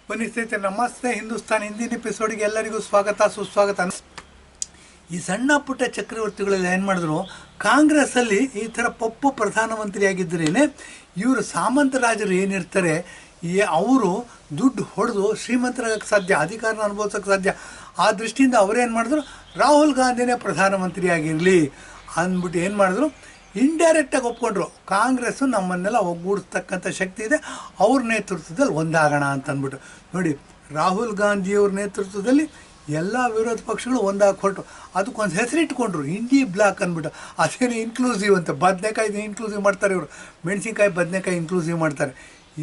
ಬನ್ನಿ ಸ್ನೇಹಿತರೆ, ನಮಸ್ತೆ ಹಿಂದೂಸ್ತಾನ್ ಹಿಂದಿನ ಎಪಿಸೋಡ್ಗೆ ಎಲ್ಲರಿಗೂ ಸ್ವಾಗತ ಸುಸ್ವಾಗತ. ಈ ಸಣ್ಣ ಪುಟ್ಟ ಚಕ್ರವರ್ತಿಗಳೆಲ್ಲ ಏನು ಮಾಡಿದ್ರು, ಕಾಂಗ್ರೆಸ್ಸಲ್ಲಿ ಈ ಥರ ಪಪ್ಪು ಪ್ರಧಾನಮಂತ್ರಿ ಆಗಿದ್ದರೇನೆ ಇವರು ಸಾಮಂತರಾಜರು ಏನಿರ್ತಾರೆ ಅವರು ದುಡ್ಡು ಹೊಡೆದು ಶ್ರೀಮಂತರಾಗಕ್ಕೆ ಸಾಧ್ಯ, ಅಧಿಕಾರನ ಅನುಭವಿಸೋಕ್ಕೆ ಸಾಧ್ಯ. ಆ ದೃಷ್ಟಿಯಿಂದ ಅವರೇನು ಮಾಡಿದ್ರು, ರಾಹುಲ್ ಗಾಂಧಿನೇ ಪ್ರಧಾನಮಂತ್ರಿ ಆಗಿರಲಿ ಅಂದ್ಬಿಟ್ಟು ಏನು ಮಾಡಿದ್ರು, ಇಂಡೈರೆಕ್ಟಾಗಿ ಒಪ್ಕೊಂಡ್ರು. ಕಾಂಗ್ರೆಸ್ಸು ನಮ್ಮನ್ನೆಲ್ಲ ಒಗ್ಗೂಡಿಸ್ತಕ್ಕಂಥ ಶಕ್ತಿ ಇದೆ, ಅವ್ರ ನೇತೃತ್ವದಲ್ಲಿ ಒಂದಾಗೋಣ ಅಂತ ಅಂದ್ಬಿಟ್ಟು. ನೋಡಿ, ರಾಹುಲ್ ಗಾಂಧಿಯವ್ರ ನೇತೃತ್ವದಲ್ಲಿ ಎಲ್ಲ ವಿರೋಧ ಪಕ್ಷಗಳು ಒಂದಾಗಿ ಹೊರಟು ಅದಕ್ಕೊಂದು ಹೆಸರಿಟ್ಕೊಂಡ್ರು, ಇಂಡಿ ಬ್ಲಾಕ್ ಅಂದ್ಬಿಟ್ಟು. ಅದೇನು ಇನ್ಕ್ಲೂಸಿವ್ ಅಂತ, ಬದನೆಕಾಯಿ ಇನ್ಕ್ಲೂಸಿವ್ ಮಾಡ್ತಾರೆ ಇವರು, ಮೆಣಸಿನ್ಕಾಯಿ ಬದನೆಕಾಯಿ ಇನ್ಕ್ಲೂಸಿವ್ ಮಾಡ್ತಾರೆ.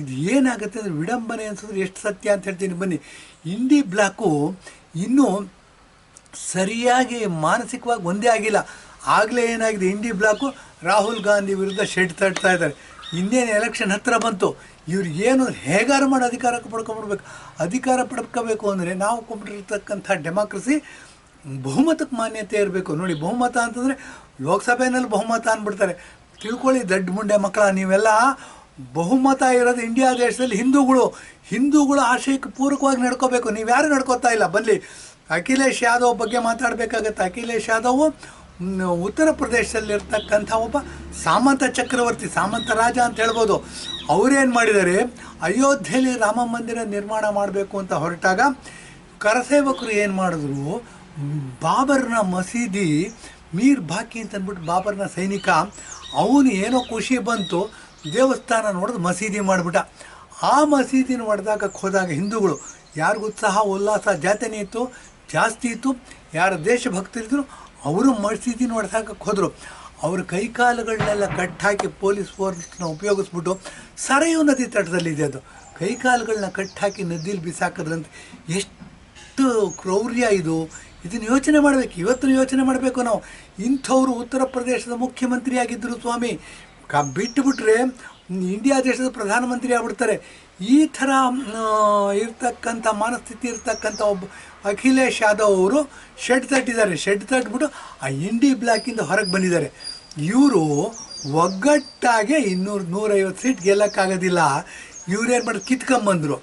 ಇದು ಏನಾಗುತ್ತೆ ಅಂದರೆ ವಿಡಂಬನೆ ಅನ್ಸಿದ್ರೆ ಎಷ್ಟು ಸತ್ಯ ಅಂತ ಹೇಳ್ತೀನಿ. ಬನ್ನಿ, ಇಂಡಿ ಬ್ಲಾಕು ಇನ್ನೂ ಸರಿಯಾಗಿ ಮಾನಸಿಕವಾಗಿ ಒಂದೇ ಆಗಿಲ್ಲ. ಆಗಲೇ ಏನಾಗಿದೆ, ಇಂಡಿ ಬ್ಲಾಕು ರಾಹುಲ್ ಗಾಂಧಿ ವಿರುದ್ಧ ಶೆಡ್ ತಡ್ತಾ ಇದ್ದಾರೆ. ಇನ್ನೇನು ಎಲೆಕ್ಷನ್ ಹತ್ತಿರ ಬಂತು, ಇವ್ರು ಏನು ಹೇಗಾರು ಮಾಡಿ ಅಧಿಕಾರಕ್ಕೆ ಪಡ್ಕೊಂಡ್ಬಿಡ್ಬೇಕು. ಅಧಿಕಾರ ಪಡ್ಕೋಬೇಕು ಅಂದರೆ ನಾವು ಕೊಂಡಿರ್ತಕ್ಕಂಥ ಡೆಮಾಕ್ರಸಿ ಬಹುಮತಕ್ಕೆ ಮಾನ್ಯತೆ ಇರಬೇಕು. ನೋಡಿ, ಬಹುಮತ ಅಂತಂದರೆ ಲೋಕಸಭೆಯಲ್ಲಿ ಬಹುಮತ ಅಂದ್ಬಿಡ್ತಾರೆ. ತಿಳ್ಕೊಳ್ಳಿ ದಡ್ಡ ಮುಂಡೆ ಮಕ್ಕಳ, ನೀವೆಲ್ಲ ಬಹುಮತ ಇರೋದು ಇಂಡಿಯಾ ದೇಶದಲ್ಲಿ ಹಿಂದೂಗಳು ಆಶಯಕ್ಕೆ ಪೂರಕವಾಗಿ ನಡ್ಕೋಬೇಕು. ನೀವು ಯಾರು ನಡ್ಕೋತಾ ಇಲ್ಲ. ಬನ್ನಿ, ಅಖಿಲೇಶ್ ಯಾದವ್ ಬಗ್ಗೆ ಮಾತಾಡಬೇಕಾಗತ್ತೆ. ಅಖಿಲೇಶ್ ಯಾದವ್ ಉತ್ತರ ಪ್ರದೇಶದಲ್ಲಿರ್ತಕ್ಕಂಥ ಒಬ್ಬ ಸಾಮಂತ ಚಕ್ರವರ್ತಿ, ಸಾಮಂತ ರಾಜ ಅಂತ ಹೇಳ್ಬೋದು. ಅವರೇನು ಮಾಡಿದ್ದಾರೆ, ಅಯೋಧ್ಯೆಯಲ್ಲಿ ರಾಮ ಮಂದಿರ ನಿರ್ಮಾಣ ಮಾಡಬೇಕು ಅಂತ ಹೊರಟಾಗ ಕರಸೇವಕರು ಏನು ಮಾಡಿದ್ರು, ಬಾಬರ್ನ ಮಸೀದಿ ಮೀರ್ ಬಾಕಿ ಅಂತ ಅಂದ್ಬಿಟ್ಟು ಬಾಬರ್ನ ಸೈನಿಕ, ಅವನು ಏನೋ ಖುಷಿ ಬಂತು, ದೇವಸ್ಥಾನ ನೋಡಿದು ಮಸೀದಿ ಮಾಡಿಬಿಟ್ಟ. ಆ ಮಸೀದಿನ ಹೊಡೆದಾಕಕ್ಕೆ ಹೋದಾಗ ಹಿಂದೂಗಳು ಯಾರಿಗೂ ಉತ್ಸಾಹ ಉಲ್ಲಾಸ ಜಾಸ್ತಿ ಇತ್ತು, ಯಾರ ದೇಶಭಕ್ತರಿದ್ರು ಅವರು ಮಸೀದಿನ ಹೊಡೆದಾಕಕ್ಕೆ ಹೋದರು. ಅವ್ರ ಕೈಕಾಲುಗಳನ್ನೆಲ್ಲ ಕಟ್ಟಾಕಿ ಪೊಲೀಸ್ ಫೋರ್ಸ್ನ ಉಪಯೋಗಿಸ್ಬಿಟ್ಟು, ಸರಯೂ ನದಿ ತಟದಲ್ಲಿದೆ ಅದು, ಕೈಕಾಲುಗಳನ್ನ ಕಟ್ಟಾಕಿ ನದಿಯಲ್ಲಿ ಬಿಸಾಕಿದ್ರಂತೆ. ಎಷ್ಟು ಕ್ರೌರ್ಯ ಇದು! ಇದನ್ನು ಯೋಚನೆ ಮಾಡಬೇಕು, ಇವತ್ತು ಯೋಚನೆ ಮಾಡಬೇಕು ನಾವು. ಇಂಥವರು ಉತ್ತರ ಪ್ರದೇಶದ ಮುಖ್ಯಮಂತ್ರಿ ಆಗಿದ್ದರು ಸ್ವಾಮಿ. ಬಿಟ್ಟುಬಿಟ್ರೆ ಇಂಡಿಯಾ ದೇಶದ ಪ್ರಧಾನಮಂತ್ರಿ ಆಗ್ಬಿಡ್ತಾರೆ. ಈ ಥರ ಇರ್ತಕ್ಕಂಥ ಮನಸ್ಥಿತಿ ಇರ್ತಕ್ಕಂಥ ಒಬ್ಬ ಅಖಿಲೇಶ್ ಯಾದವ್ ಅವರು ಶೆಡ್ ತಟ್ಟಿಬಿಟ್ಟು ಆ ಇಂಡಿ ಬ್ಲಾಕಿಂದ ಹೊರಗೆ ಬಂದಿದ್ದಾರೆ. ಇವರು ಒಗ್ಗಟ್ಟಾಗೆ 150 ಸೀಟ್ ಗೆಲ್ಲಕ್ಕಾಗೋದಿಲ್ಲ. ಇವರೇನು ಮಾಡಿ ಕಿತ್ಕೊಂಬಂದರು.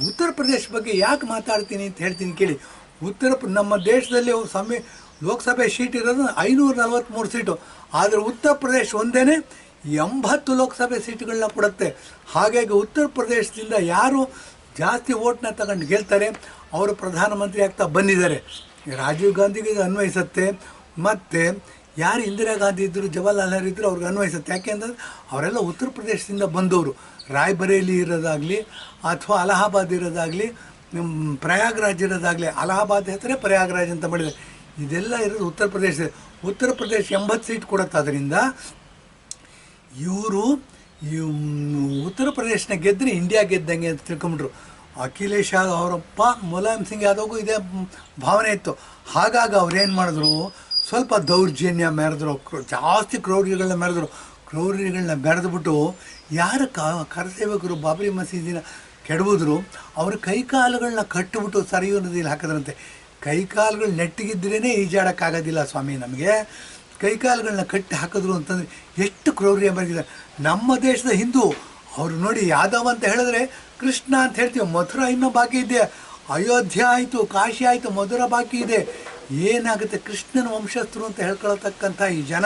ಉತ್ತರ ಪ್ರದೇಶ ಬಗ್ಗೆ ಯಾಕೆ ಮಾತಾಡ್ತೀನಿ ಅಂತ ಹೇಳ್ತೀನಿ ಕೇಳಿ. ನಮ್ಮ ದೇಶದಲ್ಲಿ ಲೋಕಸಭೆ ಸೀಟ್ ಇರೋದು 543 ಸೀಟು, ಆದರೆ ಉತ್ತರ ಪ್ರದೇಶ ಒಂದೇ 80 ಲೋಕಸಭೆ ಸೀಟುಗಳನ್ನ ಕೊಡುತ್ತೆ. ಹಾಗಾಗಿ ಉತ್ತರ ಪ್ರದೇಶದಿಂದ ಯಾರು ಜಾಸ್ತಿ ಓಟ್ನ ತಗೊಂಡು ಗೆಲ್ತಾರೆ ಅವರು ಪ್ರಧಾನಮಂತ್ರಿ ಆಗ್ತಾ ಬಂದಿದ್ದಾರೆ. ರಾಜೀವ್ ಗಾಂಧಿಗೆ ಇದು ಅನ್ವಯಿಸುತ್ತೆ, ಮತ್ತು ಯಾರು ಇಂದಿರಾ ಗಾಂಧಿ ಇದ್ದರು, ಜವಾಹರ್ಲಾಲ್ ನೆಹರು ಇದ್ದರು, ಅವ್ರಿಗೆ ಅನ್ವಯಿಸುತ್ತೆ. ಯಾಕೆಂದರೆ ಅವರೆಲ್ಲ ಉತ್ತರ ಪ್ರದೇಶದಿಂದ ಬಂದವರು. ರಾಯ್ಬರೇಲಿ ಇರೋದಾಗಲಿ ಅಥವಾ ಅಲಹಾಬಾದ್ ಇರೋದಾಗಲಿ, ಪ್ರಯಾಗ್ರಾಜ್ ಇರೋದಾಗಲಿ, ಅಲಹಾಬಾದ್ ಹೆಸರೇ ಪ್ರಯಾಗ್ರಾಜ್ ಅಂತ ಮಾಡಿದ್ದಾರೆ. ಇದೆಲ್ಲ ಇರೋದು ಉತ್ತರ ಪ್ರದೇಶ 80 ಸೀಟ್ ಕೊಡುತ್ತೆ. ಅದರಿಂದ ಇವರು ಉತ್ತರ ಪ್ರದೇಶನ ಗೆದ್ದರೆ ಇಂಡಿಯಾ ಗೆದ್ದಂಗೆ ಅಂತ ತಿಳ್ಕೊಂಬಿಟ್ರು. ಅಖಿಲೇಶ್ ಯಾದವ್ ಅವರಪ್ಪ ಮುಲಾಯಂ ಸಿಂಗ್ ಯಾದವ್ಗೂ ಇದೇ ಭಾವನೆ ಇತ್ತು. ಹಾಗಾಗಿ ಅವ್ರೇನು ಮಾಡಿದ್ರು, ಸ್ವಲ್ಪ ದೌರ್ಜನ್ಯ ಮೆರೆದ್ರು, ಜಾಸ್ತಿ ಕ್ರೌರ್ಯಗಳನ್ನ ಮೆರೆದ್ಬಿಟ್ಟು ಯಾರು ಕರಸೇವಕರು ಬಾಬರಿ ಮಸೀದಿನ ಕೆಡವಿದ್ರು ಅವ್ರ ಕೈಕಾಲುಗಳನ್ನ ಕಟ್ಟಿಬಿಟ್ಟು ಸರಿಯೂ ನದಿಯಲ್ಲಿ ಹಾಕಿದ್ರಂತೆ. ಕೈಕಾಲುಗಳು ನೆಟ್ಟಿಗಿದ್ರೇ ಈಜಾಡೋಕ್ಕಾಗೋದಿಲ್ಲ ಸ್ವಾಮಿ, ನಮಗೆ ಕೈಕಾಲುಗಳನ್ನ ಕಟ್ಟಿ ಹಾಕಿದ್ರು ಅಂತಂದರೆ ಎಷ್ಟು ಕ್ರೌರ್ಯ ಬರೆದಿದ್ದಾರೆ. ನಮ್ಮ ದೇಶದ ಹಿಂದೂ ಅವರು ನೋಡಿ, ಯಾದವ್ ಅಂತ ಹೇಳಿದ್ರೆ ಕೃಷ್ಣ ಅಂತ ಹೇಳ್ತೀವಿ, ಮಥುರಾ ಇನ್ನೂ ಬಾಕಿ ಇದೆ, ಅಯೋಧ್ಯೆ ಆಯಿತು, ಕಾಶಿ ಆಯಿತು, ಮಧುರ ಬಾಕಿ ಇದೆ. ಏನಾಗುತ್ತೆ, ಕೃಷ್ಣನ ವಂಶಸ್ಥರು ಅಂತ ಹೇಳ್ಕೊಳತಕ್ಕಂಥ ಈ ಜನ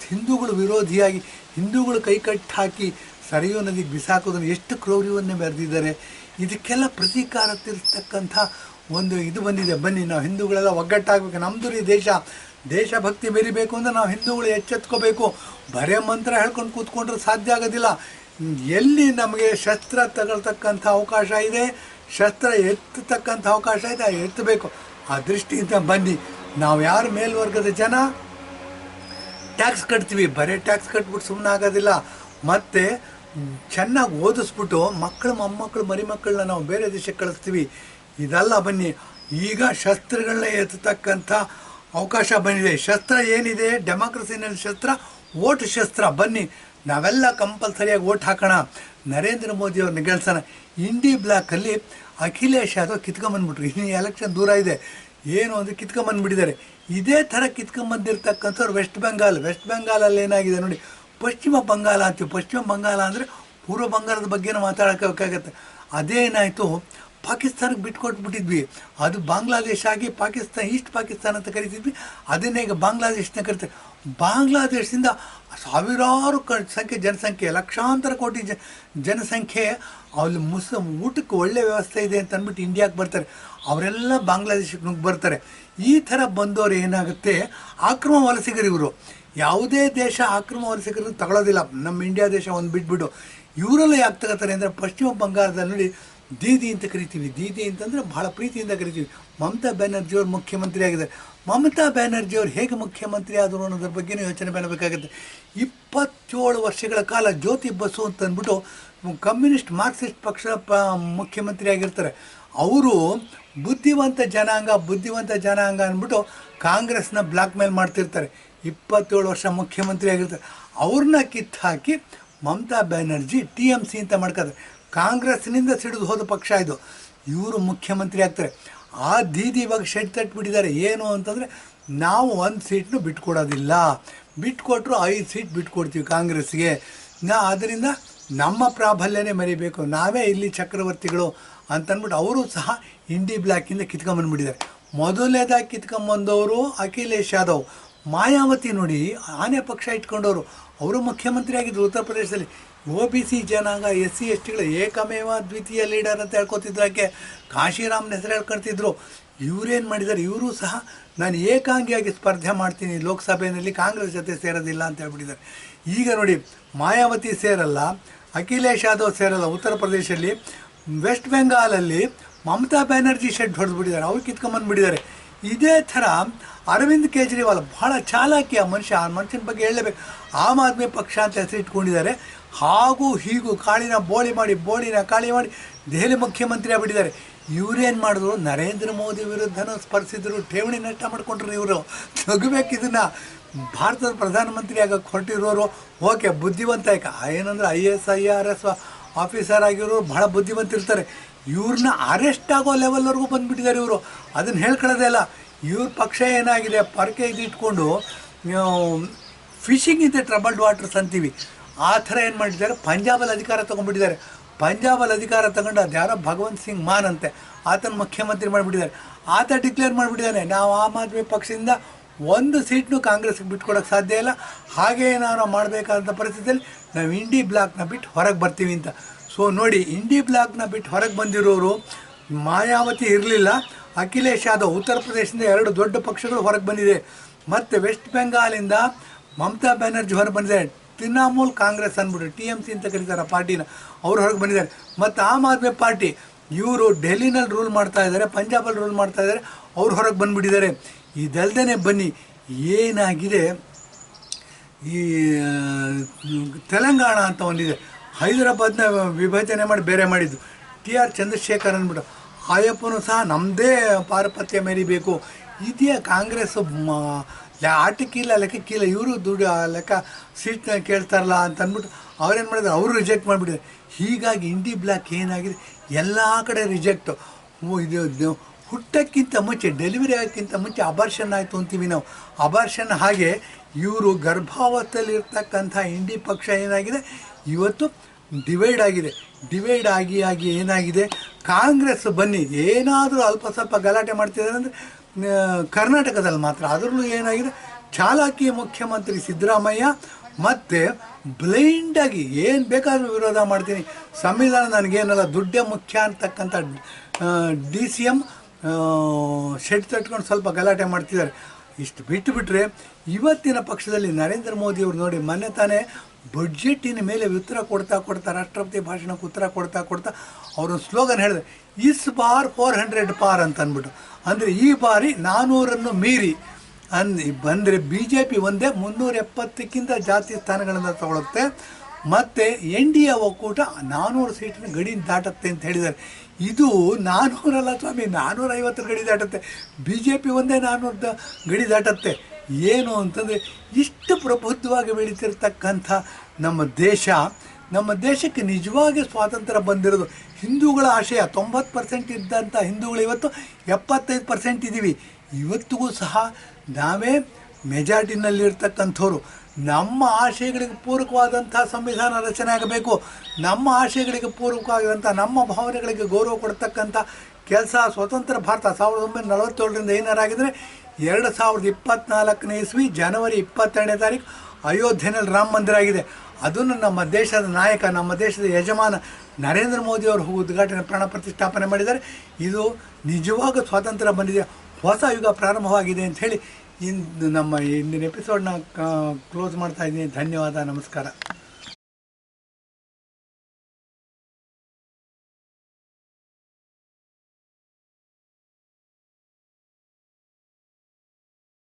ಹಿಂದೂಗಳು ವಿರೋಧಿಯಾಗಿ ಹಿಂದೂಗಳು ಕೈ ಕಟ್ಟಿ ಹಾಕಿ ಸರಿಯೋ ನದಿಗೆ ಬಿಸಾಕೋದನ್ನು ಎಷ್ಟು ಕ್ರೌರ್ಯವನ್ನೇ ಮೆರೆದಿದ್ದಾರೆ. ಇದಕ್ಕೆಲ್ಲ ಪ್ರತೀಕಾರ ತೀರಿಸ್ತಕ್ಕಂಥ ಒಂದು ಇದು ಬಂದಿದೆ. ಬನ್ನಿ, ನಾವು ಹಿಂದೂಗಳೆಲ್ಲ ಒಗ್ಗಟ್ಟಾಗಬೇಕು. ನಮ್ಮದು ಈ ದೇಶಭಕ್ತಿ ಬೆರಿಬೇಕು ಅಂದರೆ ನಾವು ಹಿಂದೂಗಳು ಎಚ್ಚೆತ್ಕೋಬೇಕು. ಬರೇ ಮಂತ್ರ ಹೇಳ್ಕೊಂಡು ಕೂತ್ಕೊಂಡ್ರೆ ಸಾಧ್ಯ ಆಗೋದಿಲ್ಲ. ಎಲ್ಲಿ ನಮಗೆ ಶಸ್ತ್ರ ತಗೊಳ್ತಕ್ಕಂಥ ಅವಕಾಶ ಇದೆ, ಶಸ್ತ್ರ ಎತ್ತತಕ್ಕಂಥ ಅವಕಾಶ ಇದೆ, ಎತ್ತಬೇಕು. ಆ ದೃಷ್ಟಿಯಿಂದ ಬನ್ನಿ, ನಾವು ಯಾರು ಮೇಲ್ವರ್ಗದ ಜನ ಟ್ಯಾಕ್ಸ್ ಕಟ್ತೀವಿ, ಬರೀ ಟ್ಯಾಕ್ಸ್ ಕಟ್ಬಿಟ್ಟು ಸುಮ್ಮನೆ ಆಗೋದಿಲ್ಲ. ಮತ್ತು ಚೆನ್ನಾಗಿ ಓದಿಸ್ಬಿಟ್ಟು ಮೊಮ್ಮಕ್ಕಳು ಮರಿಮಕ್ಕಳನ್ನ ನಾವು ಬೇರೆ ದೇಶಕ್ಕೆ ಕಳಿಸ್ತೀವಿ. ಇದೆಲ್ಲ ಬನ್ನಿ, ಈಗ ಶಸ್ತ್ರಗಳನ್ನ ಎತ್ತತಕ್ಕಂಥ ಅವಕಾಶ ಬಂದಿದೆ. ಶಸ್ತ್ರ ಏನಿದೆ ಡೆಮಾಕ್ರಸಿನಲ್ಲಿ, ಓಟ್ ಶಸ್ತ್ರ. ಬನ್ನಿ, ನಾವೆಲ್ಲ ಕಂಪಲ್ಸರಿಯಾಗಿ ಓಟ್ ಹಾಕೋಣ, ನರೇಂದ್ರ ಮೋದಿ ಅವ್ರನ್ನ ಗೆಲ್ಸೋಣ. ಇಂಡಿ ಬ್ಲಾಕಲ್ಲಿ ಅಖಿಲೇಶ್ ಯಾದವ್ ಕಿತ್ಕೊಂಬಂದ್ಬಿಟ್ರು. ಇನ್ನು ಎಲೆಕ್ಷನ್ ದೂರ ಇದೆ, ಏನು ಅಂದರೆ ಕಿತ್ಕೊಂಬಂದ್ಬಿಟ್ಟಿದ್ದಾರೆ. ಇದೇ ಥರ ಕಿತ್ಕೊಂಬಂದಿರ್ತಕ್ಕಂಥವ್ರು ವೆಸ್ಟ್ ಬೆಂಗಾಲಲ್ಲಿ ಏನಾಗಿದೆ ನೋಡಿ, ಪಶ್ಚಿಮ ಬಂಗಾಳ ಅಂತೀವಿ. ಪಶ್ಚಿಮ ಬಂಗಾಳ ಅಂದರೆ ಪೂರ್ವ ಬಂಗಾಳದ ಬಗ್ಗೆನೂ ಮಾತಾಡೋಕ್ಕಾಗತ್ತೆ. ಅದೇನಾಯಿತು, ಪಾಕಿಸ್ತಾನಕ್ಕೆ ಬಿಟ್ಕೊಟ್ಬಿಟ್ಟಿದ್ವಿ. ಅದು ಬಾಂಗ್ಲಾದೇಶ ಆಗಿ ಪಾಕಿಸ್ತಾನ, ಈಸ್ಟ್ ಪಾಕಿಸ್ತಾನ ಅಂತ ಕರಿತಿದ್ವಿ. ಅದನ್ನೇ ಈಗ ಬಾಂಗ್ಲಾದೇಶನ ಕರಿತಾರೆ. ಬಾಂಗ್ಲಾದೇಶದಿಂದ ಸಾವಿರಾರು ಜನಸಂಖ್ಯೆ, ಲಕ್ಷಾಂತರ ಕೋಟಿ ಜನಸಂಖ್ಯೆ ಅಲ್ಲಿ ಊಟಕ್ಕೆ ಒಳ್ಳೆ ವ್ಯವಸ್ಥೆ ಇದೆ ಅಂತ ಅಂದ್ಬಿಟ್ಟು ಇಂಡಿಯಾಕ್ಕೆ ಬರ್ತಾರೆ. ಅವರೆಲ್ಲ ಬಾಂಗ್ಲಾದೇಶಕ್ಕೆ ನುಗ್ಗಿ ಬರ್ತಾರೆ. ಈ ಥರ ಬಂದವರು ಏನಾಗುತ್ತೆ, ಆಕ್ರಮ ವಲಸಿಗರು ಇವರು. ಯಾವುದೇ ದೇಶ ಆಕ್ರಮ ವಲಸಿಗರು ತಗೊಳ್ಳೋದಿಲ್ಲ. ನಮ್ಮ ಇಂಡಿಯಾ ದೇಶ ಒಂದು ಬಿಟ್ಬಿಟ್ಟು ಇವರೆಲ್ಲ ಯಾಕೆ ತಗೋತಾರೆ ಅಂದರೆ, ಪಶ್ಚಿಮ ಬಂಗಾಳದಲ್ಲಿ ನೋಡಿ ದೀದಿ ಅಂತ ಕರಿತೀವಿ. ದೀದಿ ಅಂತಂದರೆ ಭಾಳ ಪ್ರೀತಿಯಿಂದ ಕರಿತೀವಿ. ಮಮತಾ ಬ್ಯಾನರ್ಜಿಯವರು ಮುಖ್ಯಮಂತ್ರಿ ಆಗಿದ್ದಾರೆ. ಮಮತಾ ಬ್ಯಾನರ್ಜಿಯವರು ಹೇಗೆ ಮುಖ್ಯಮಂತ್ರಿ ಆದರು ಅನ್ನೋದ್ರ ಬಗ್ಗೆಯೂ ಯೋಚನೆ ಮಾಡಬೇಕಾಗುತ್ತೆ. 27 ವರ್ಷಗಳ ಕಾಲ ಜ್ಯೋತಿ ಬಸು ಅಂತ ಅಂದ್ಬಿಟ್ಟು ಕಮ್ಯುನಿಸ್ಟ್ ಮಾರ್ಕ್ಸಿಸ್ಟ್ ಪಕ್ಷದ ಮುಖ್ಯಮಂತ್ರಿ ಆಗಿರ್ತಾರೆ. ಅವರು ಬುದ್ಧಿವಂತ ಜನಾಂಗ ಅಂದ್ಬಿಟ್ಟು ಕಾಂಗ್ರೆಸ್ನ ಬ್ಲಾಕ್ ಮೇಲ್ ಮಾಡ್ತಿರ್ತಾರೆ. 27 ವರ್ಷ ಮುಖ್ಯಮಂತ್ರಿ ಆಗಿರ್ತಾರೆ. ಅವ್ರನ್ನ ಕಿತ್ತಾಕಿ ಮಮತಾ ಬ್ಯಾನರ್ಜಿ TMC ಅಂತ ಮಾಡ್ಕೋತಾರೆ. ಕಾಂಗ್ರೆಸ್ನಿಂದ ಸಿಡಿದು ಹೋದ ಪಕ್ಷ ಇದು. ಇವರು ಮುಖ್ಯಮಂತ್ರಿ ಆಗ್ತಾರೆ. ಆ ದೀದಿ ಇವಾಗ ಶೆಡ್ ತಟ್ಬಿಟ್ಟಿದ್ದಾರೆ. ಏನು ಅಂತಂದರೆ, ನಾವು 1 ಸೀಟ್ನು ಬಿಟ್ಕೊಡೋದಿಲ್ಲ, ಬಿಟ್ಕೊಟ್ರು 5 ಸೀಟ್ ಬಿಟ್ಕೊಡ್ತೀವಿ ಕಾಂಗ್ರೆಸ್ಗೆ. ಅದರಿಂದ ನಮ್ಮ ಪ್ರಾಬಲ್ಯನೇ ಮರಿಬೇಕು, ನಾವೇ ಇಲ್ಲಿ ಚಕ್ರವರ್ತಿಗಳು ಅಂತಂದ್ಬಿಟ್ಟು ಅವರು ಸಹ ಇಂಡಿ ಬ್ಲ್ಯಾಕಿಂದ ಕಿತ್ಕೊಂಬಂದ್ಬಿಟ್ಟಿದ್ದಾರೆ. ಮೊದಲನೇದಾಗಿ ಕಿತ್ಕೊಂಬಂದವರು ಅಖಿಲೇಶ್ ಯಾದವ್. ಮಾಯಾವತಿ ನೋಡಿ, ಆನೆ ಪಕ್ಷ ಇಟ್ಕೊಂಡವರು, ಅವರು ಮುಖ್ಯಮಂತ್ರಿ ಆಗಿದ್ದರು ಉತ್ತರ ಪ್ರದೇಶದಲ್ಲಿ. OBC ಜನಾಂಗ, SC STಗಳ ಏಕಮೇವ ದ್ವಿತೀಯ ಲೀಡರ್ ಅಂತ ಹೇಳ್ಕೊತಿದ್ರಾಕೆ ಕಾಶಿರಾಮ್ನ ಹೆಸರು ಹೇಳ್ಕೊಳ್ತಿದ್ರು. ಇವರೇನು ಮಾಡಿದ್ದಾರೆ, ಇವರು ಸಹ ನಾನು ಏಕಾಂಗಿಯಾಗಿ ಸ್ಪರ್ಧೆ ಮಾಡ್ತೀನಿ ಲೋಕಸಭೆಯಲ್ಲಿ, ಕಾಂಗ್ರೆಸ್ ಜೊತೆ ಸೇರೋದಿಲ್ಲ ಅಂತ ಹೇಳ್ಬಿಟ್ಟಿದ್ದಾರೆ. ಈಗ ನೋಡಿ, ಮಾಯಾವತಿ ಸೇರಲ್ಲ, ಅಖಿಲೇಶ್ ಯಾದವ್ ಸೇರಲ್ಲ ಉತ್ತರ ಪ್ರದೇಶದಲ್ಲಿ. ವೆಸ್ಟ್ ಬೆಂಗಾಲಲ್ಲಿ ಮಮತಾ ಬ್ಯಾನರ್ಜಿ ಶೆಡ್ ಹೊಡೆದ್ಬಿಟ್ಟಿದ್ದಾರೆ, ಅವ್ರು ಕಿತ್ಕೊಂಬಂದ್ಬಿಟ್ಟಿದ್ದಾರೆ. ಇದೇ ಥರ ಅರವಿಂದ್ ಕೇಜ್ರಿವಾಲ್ ಭಾಳ ಚಾಲಾಕಿ ಆ ಮನುಷ್ಯನ ಬಗ್ಗೆ ಹೇಳಲೇಬೇಕು. ಆಮ್ ಆದ್ಮಿ ಪಕ್ಷ ಅಂತ ಹೆಸರು ಇಟ್ಕೊಂಡಿದ್ದಾರೆ. ಹಾಗೂ ಹೀಗೂ ಕಾಳಿನ ಕಾಳಿ ಮಾಡಿ ದೆಹಲಿ ಮುಖ್ಯಮಂತ್ರಿ ಆಗಿಬಿಟ್ಟಿದ್ದಾರೆ. ಇವರೇನು ಮಾಡಿದ್ರು, ನರೇಂದ್ರ ಮೋದಿ ವಿರುದ್ಧನೂ ಸ್ಪರ್ಶಿದ್ರು, ಠೇವಣಿ ನಷ್ಟ ಮಾಡ್ಕೊಂಡ್ರು. ಇವರು ತೆಗಬೇಕು ಇದನ್ನು. ಭಾರತದ ಪ್ರಧಾನಮಂತ್ರಿ ಆಗಕ್ಕೆ ಹೊರಟಿರೋರು ಓಕೆ ಬುದ್ಧಿವಂತ, ಏನಂದ್ರೆ IAS IRS ಆಫೀಸರ್ ಆಗಿರೋರು ಭಾಳ ಬುದ್ಧಿವಂತಿರ್ತಾರೆ. ಇವ್ರನ್ನ ಅರೆಸ್ಟ್ ಆಗೋ ಲೆವೆಲ್ವರೆಗೂ ಬಂದುಬಿಟ್ಟಿದ್ದಾರೆ ಇವರು. ಅದನ್ನು ಹೇಳ್ಕೊಳ್ಳೋದೇ ಇಲ್ಲ. ಇವ್ರ ಪಕ್ಷ ಏನಾಗಿದೆ, ಪರಕೆ ಇಟ್ಕೊಂಡು fishing in the troubled waters ಅಂತೀವಿ. ಆ ಥರ ಏನು ಮಾಡಿದ್ದಾರೆ, ಪಂಜಾಬಲ್ಲಿ ಅಧಿಕಾರ ತೊಗೊಂಡ್ಬಿಟ್ಟಿದ್ದಾರೆ. ಪಂಜಾಬಲ್ಲಿ ಅಧಿಕಾರ ತಗೊಂಡು ಅದು ಯಾರೋ ಭಗವಂತ್ ಸಿಂಗ್ ಮಾನ್ ಅಂತೆ, ಆತನ ಮುಖ್ಯಮಂತ್ರಿ ಮಾಡಿಬಿಟ್ಟಿದ್ದಾರೆ. ಆತ ಡಿಕ್ಲೇರ್ ಮಾಡಿಬಿಟ್ಟಿದ್ದಾನೆ, ನಾವು ಆಮ್ ಆದ್ಮಿ ಪಕ್ಷದಿಂದ 1 ಸೀಟ್ನೂ ಕಾಂಗ್ರೆಸ್ಗೆ ಬಿಟ್ಕೊಡೋಕ್ಕೆ ಸಾಧ್ಯ ಇಲ್ಲ, ಹಾಗೇ ನಾವು ಮಾಡಬೇಕಾದಂಥ ಪರಿಸ್ಥಿತಿಯಲ್ಲಿ ನಾವು ಇಂಡಿ ಬ್ಲಾಕ್ನ ಬಿಟ್ಟು ಹೊರಗೆ ಬರ್ತೀವಿ ಅಂತ. ಸೊ ನೋಡಿ, ಇಂಡಿ ಬ್ಲಾಕ್ನ ಬಿಟ್ಟು ಹೊರಗೆ ಬಂದಿರೋರು ಮಾಯಾವತಿ ಇರಲಿಲ್ಲ, ಅಖಿಲೇಶ್ ಯಾದವ್ ಉತ್ತರ ಪ್ರದೇಶದಿಂದ 2 ದೊಡ್ಡ ಪಕ್ಷಗಳು ಹೊರಗೆ ಬಂದಿದೆ. ಮತ್ತು ವೆಸ್ಟ್ ಬೆಂಗಾಲಿಂದ ಮಮತಾ ಬ್ಯಾನರ್ಜಿ ಹೊರಗೆ ಬಂದಿದ್ದಾರೆ. ತೃಣಮೂಲ್ ಕಾಂಗ್ರೆಸ್ ಅಂದ್ಬಿಟ್ಟು TMC ಅಂತ ಕರೀತಾರೆ ಆ ಪಾರ್ಟಿನ, ಅವ್ರು ಹೊರಗೆ ಬಂದಿದ್ದಾರೆ. ಮತ್ತು ಆಮ್ ಆದ್ಮಿ ಪಾರ್ಟಿ ಇವರು ಡೆಲ್ಲಿನಲ್ಲಿ ರೂಲ್ ಮಾಡ್ತಾ ಇದ್ದಾರೆ, ಪಂಜಾಬಲ್ಲಿ ರೂಲ್ ಮಾಡ್ತಾ ಇದ್ದಾರೆ, ಅವ್ರು ಹೊರಗೆ ಬಂದುಬಿಟ್ಟಿದ್ದಾರೆ. ಇದಲ್ದೇ ಬನ್ನಿ, ಏನಾಗಿದೆ, ಈ ತೆಲಂಗಾಣ ಅಂತ ಒಂದಿದೆ, ಹೈದರಾಬಾದ್ನ ವಿಭಜನೆ ಮಾಡಿ ಬೇರೆ ಮಾಡಿದ್ದು TR ಚಂದ್ರಶೇಖರ್ ಅಂದ್ಬಿಟ್ಟು. ಆಯಪ್ಪನೂ ಸಹ ನಮ್ಮದೇ ಪಾರಪತ್ಯ ಮೆರಿಬೇಕು, ಇದೆಯಾ ಕಾಂಗ್ರೆಸ್ಸು ಆಟಕ್ಕಿಲ್ಲ ಲೆಕ್ಕಕ್ಕಿಲ್ಲ, ಇವರು ದುಡ್ಡು ಲೆಕ್ಕ ಸೀಟ್ನ ಕೇಳ್ತಾರಲ್ಲ ಅಂತ ಅಂದ್ಬಿಟ್ಟು ಅವ್ರೇನು ಮಾಡಿದ್ರು, ಅವರು ರಿಜೆಕ್ಟ್ ಮಾಡಿಬಿಟ್ಟಿದ್ದಾರೆ. ಹೀಗಾಗಿ ಇಂಡಿ ಬ್ಲ್ಯಾಕ್ ಏನಾಗಿದೆ, ಎಲ್ಲ ಕಡೆ ರಿಜೆಕ್ಟು. ಇದು ಹುಟ್ಟಕ್ಕಿಂತ ಮುಂಚೆ, ಡೆಲಿವರಿ ಆಗೋಕ್ಕಿಂತ ಮುಂಚೆ ಅಬಾರ್ಷನ್ ಆಯಿತು ಅಂತೀವಿ ನಾವು, ಅಬಾರ್ಷನ್. ಹಾಗೆ ಇವರು ಗರ್ಭಾವಸ್ಥೆಯಲ್ಲಿರ್ತಕ್ಕಂಥ ಇಂಡಿ ಪಕ್ಷ ಏನಾಗಿದೆ, ಇವತ್ತು ಡಿವೈಡ್ ಆಗಿದೆ. ಡಿವೈಡ್ ಆಗಿ ಏನಾಗಿದೆ, ಕಾಂಗ್ರೆಸ್ ಬನ್ನಿ ಏನಾದರೂ ಅಲ್ಪ ಸ್ವಲ್ಪ ಗಲಾಟೆ ಮಾಡ್ತಿದ್ದಾರೆ ಅಂದರೆ ಕರ್ನಾಟಕದಲ್ಲಿ ಮಾತ್ರ. ಅದರಲ್ಲೂ ಏನಾಗಿದೆ, ಚಾಲಾಕಿ ಮುಖ್ಯಮಂತ್ರಿ ಸಿದ್ದರಾಮಯ್ಯ ಮತ್ತು ಬ್ಲೈಂಡಾಗಿ ಏನು ಬೇಕಾದರೂ ವಿರೋಧ ಮಾಡ್ತೀನಿ, ಸಂವಿಧಾನ ನನಗೇನಲ್ಲ, ದುಡ್ಡೇ ಮುಖ್ಯ ಅಂತಕ್ಕಂಥ DCM ಶೆಡ್ ತಟ್ಕೊಂಡು ಸ್ವಲ್ಪ ಗಲಾಟೆ ಮಾಡ್ತಿದ್ದಾರೆ. ಇಷ್ಟು ಬಿಟ್ಟುಬಿಟ್ರೆ ಇವತ್ತಿನ ಪಕ್ಷದಲ್ಲಿ ನರೇಂದ್ರ ಮೋದಿಯವರು ನೋಡಿ, ಮೊನ್ನೆ ತಾನೇ ಬಡ್ಜೆಟ್ಟಿನ ಮೇಲೆ ಉತ್ತರ ಕೊಡ್ತಾ ರಾಷ್ಟ್ರಪತಿ ಭಾಷಣಕ್ಕೆ ಉತ್ತರ ಕೊಡ್ತಾ ಅವರು ಸ್ಲೋಗನ್ ಹೇಳಿದೆ, ಇಸ್ ಬಾರ್ 400 ಪಾರ್ ಅಂತ ಅಂದ್ಬಿಟ್ಟು. ಅಂದರೆ ಈ ಬಾರಿ 400 ಮೀರಿ ಬಂದರೆ BJP ಒಂದೇ 370ಕ್ಕಿಂತ ಜಾಸ್ತಿ ಸ್ಥಾನಗಳನ್ನು ತಗೊಳುತ್ತೆ. ಮತ್ತು NDA ಒಕ್ಕೂಟ 400 ಸೀಟಿನ ಗಡಿ ದಾಟುತ್ತೆ ಅಂತ ಹೇಳಿದ್ದಾರೆ. ಇದು 400 ಸ್ವಾಮಿ, 450 ಗಡಿ ದಾಟುತ್ತೆ. BJP ಒಂದೇ 400 ಗಡಿ ದಾಟುತ್ತೆ. ಏನು ಅಂತಂದರೆ, ಇಷ್ಟು ಪ್ರಬುದ್ಧವಾಗಿ ಬೆಳೀತಿರ್ತಕ್ಕಂಥ ನಮ್ಮ ದೇಶಕ್ಕೆ ನಿಜವಾಗಿ ಸ್ವಾತಂತ್ರ್ಯ ಬಂದಿರೋದು ಹಿಂದೂಗಳ ಆಶಯ. 90% ಇದ್ದಂಥ ಹಿಂದೂಗಳು ಇವತ್ತು 75% ಇದ್ದೀವಿ. ಇವತ್ತಿಗೂ ಸಹ ನಾವೇ ಮೆಜಾರಿಟಿನಲ್ಲಿರ್ತಕ್ಕಂಥವ್ರು. ನಮ್ಮ ಆಶಯಗಳಿಗೆ ಪೂರಕವಾದಂಥ ಸಂವಿಧಾನ ರಚನೆ ಆಗಬೇಕು. ನಮ್ಮ ಆಶಯಗಳಿಗೆ ಪೂರಕವಾದಂಥ ನಮ್ಮ ಭಾವನೆಗಳಿಗೆ ಗೌರವ ಕೊಡ್ತಕ್ಕಂಥ ಕೆಲಸ ಸ್ವತಂತ್ರ ಭಾರತ 1947ರಿಂದ ಏನಾರಾಗಿದ್ದರೆ 2024ನೇ ಇಸ್ವಿ ಜನವರಿ 22ನೇ ತಾರೀಕು ಅಯೋಧ್ಯೆಯಲ್ಲಿ ರಾಮ ಮಂದಿರ ಆಗಿದೆ. ಅದನ್ನು ನಮ್ಮ ದೇಶದ ನಾಯಕ, ನಮ್ಮ ದೇಶದ ಯಜಮಾನ ನರೇಂದ್ರ ಮೋದಿಯವರು ಉದ್ಘಾಟನೆ ಪ್ರಾಣ ಪ್ರತಿಷ್ಠಾಪನೆ ಮಾಡಿದ್ದಾರೆ. ಇದು ನಿಜವಾಗ ಸ್ವಾತಂತ್ರ್ಯ ಬಂದಿದೆ, ಹೊಸ ಯುಗ ಪ್ರಾರಂಭವಾಗಿದೆ ಅಂಥೇಳಿ ಇಂದು ನಮ್ಮ ಇಂದಿನ ಎಪಿಸೋಡ್ನ ಕ್ಲೋಸ್ ಮಾಡ್ತಾ ಇದ್ದೀನಿ. ಧನ್ಯವಾದ, ನಮಸ್ಕಾರ.